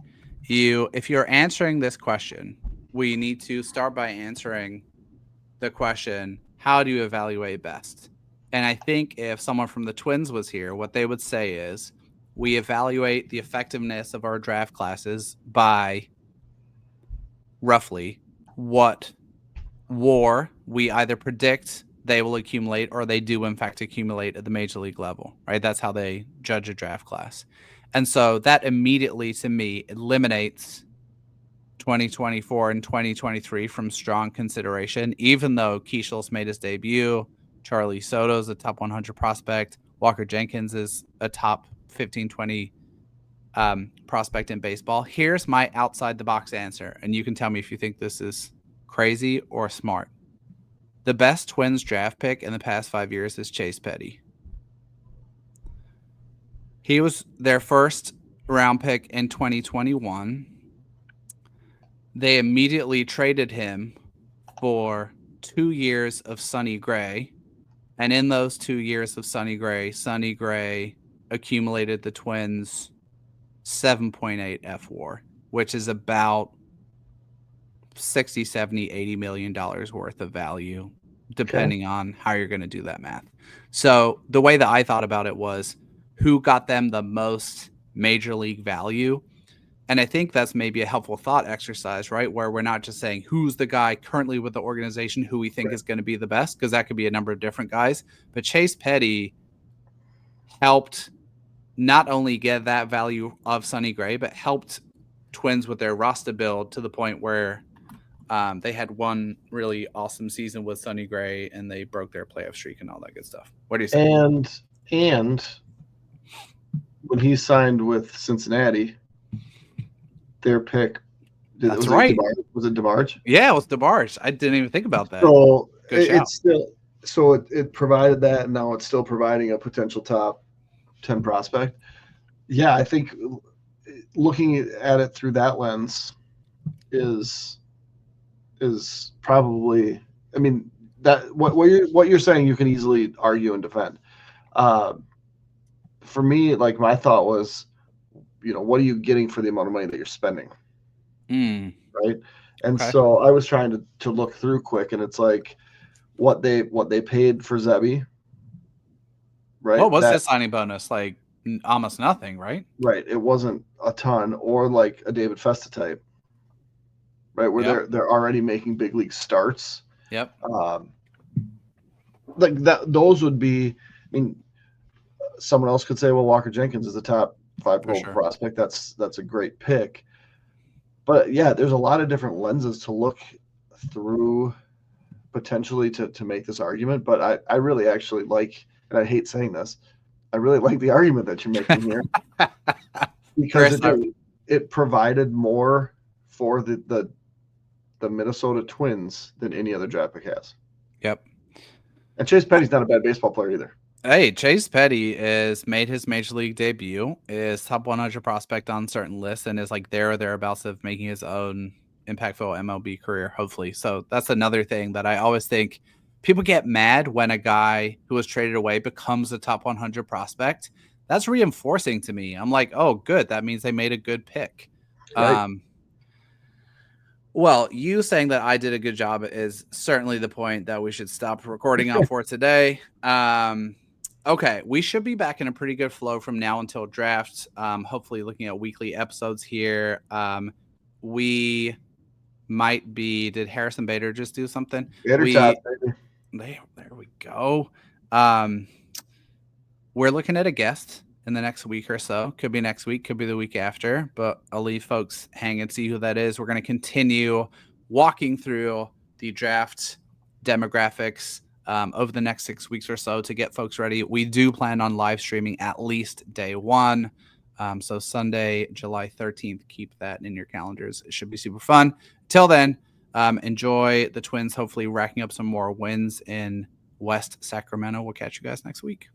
If you're answering this question, we need to start by answering the question, how do you evaluate best? And I think if someone from the Twins was here, what they would say is we evaluate the effectiveness of our draft classes by roughly what WAR we either predict they will accumulate or they do in fact accumulate at the major league level, right? That's how they judge a draft class. And so that immediately to me eliminates 2024 and 2023 from strong consideration, even though Keishel's made his debut. Charlie Soto's a top 100 prospect. Walker Jenkins is a top 15, 20 prospect in baseball. Here's my outside the box answer, and you can tell me if you think this is crazy or smart. The best Twins draft pick in the past 5 years is Chase Petty. He was their first round pick in 2021. They immediately traded him for 2 years of Sonny Gray. And in those 2 years of Sonny Gray accumulated the Twins 7.8 FWAR, which is about 60, 70, $80 million worth of value, depending on how you're going to do that math. So the way that I thought about it was who got them the most major league value. And I think that's maybe a helpful thought exercise, right? Where we're not just saying who's the guy currently with the organization who we think is going to be the best, because that could be a number of different guys. But Chase Petty helped not only get that value of Sonny Gray, but helped Twins with their roster build to the point where they had one really awesome season with Sonny Gray and they broke their playoff streak and all that good stuff. What do you say? And when he signed with Cincinnati, their pick. That's right. Was it DeBarge? Yeah, it was DeBarge. I didn't even think about that. So it provided that, and now it's still providing a potential top 10 prospect. Yeah, I think looking at it through that lens is probably. I mean, that what you're saying you can easily argue and defend. For me, like my thought was, what are you getting for the amount of money that you're spending? Right. And so I was trying to look through quick, and it's like what they paid for Zebby. Right. What was his signing bonus? Like almost nothing, right? Right. It wasn't a ton, or like a David Festa type. Right, where they're already making big league starts. Yep. Like that, those would be. I mean, someone else could say, "Well, Walker Jenkins is a top 5 pro prospect. That's a great pick." But yeah, there's a lot of different lenses to look through, potentially to make this argument. But I really actually like, and I hate saying this, I really like the argument that you're making here because it provided more for the Minnesota Twins than any other draft pick has. Yep. And Chase Petty's not a bad baseball player either. Hey, Chase Petty is made his major league debut, is top 100 prospect on certain lists, and is like there or thereabouts of making his own impactful MLB career, hopefully. So that's another thing that I always think people get mad when a guy who was traded away becomes a top 100 prospect. That's reinforcing to me. I'm like, oh, good. That means they made a good pick. Right. Well, you saying that I did a good job is certainly the point that we should stop recording on for today. Okay, we should be back in a pretty good flow from now until draft. Hopefully looking at weekly episodes here. We might be, did Harrison Bader just do something? There we go. We're looking at a guest in the next week or so. Could be next week, could be the week after, but I'll leave folks hang and see who that is. We're going to continue walking through the draft demographics over the next 6 weeks or so to get folks ready. We do plan on live streaming at least day one. So Sunday, July 13th, keep that in your calendars. It should be super fun. Till then, enjoy the Twins, hopefully racking up some more wins in West Sacramento. We'll catch you guys next week.